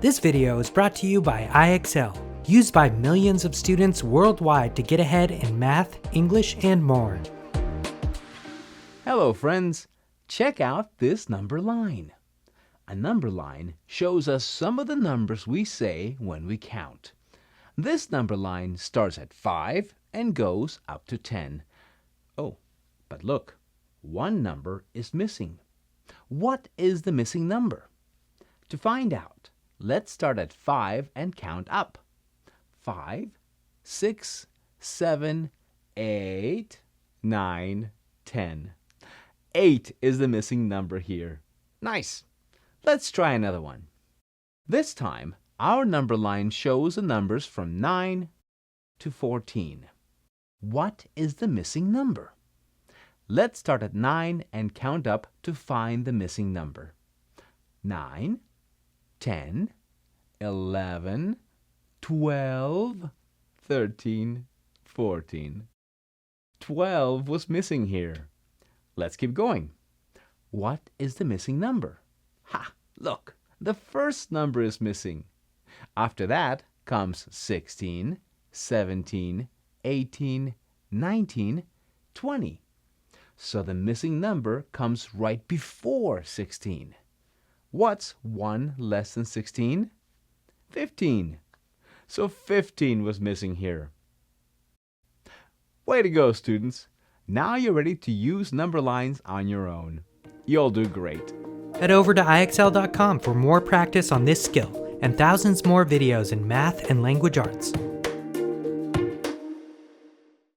This video is brought to you by IXL, used by millions of students worldwide to get ahead in math, English, and more. Hello friends, check out this number line. A number line shows us some of the numbers we say when we count. This number line starts at 5 and goes up to 10. Oh, but look, one number is missing. What is the missing number? To find out, let's start at 5 and count up. 5, 6, 7, 8, 9, 10. 8 is the missing number here. Nice! Let's try another one. This time, our number line shows the numbers from 9 to 14. What is the missing number? Let's start at 9 and count up to find the missing number. 9, 10, 11, 12, 13, 14. 12 was missing here. Let's keep going. What is the missing number? Ha! Look, the first number is missing. After that comes 16, 17, 18, 19, 20. So the missing number comes right before 16. What's 1 less than 16? 15. So 15 was missing here. Way to go, students. Now you're ready to use number lines on your own. You'll do great. Head over to IXL.com for more practice on this skill and thousands more videos in math and language arts.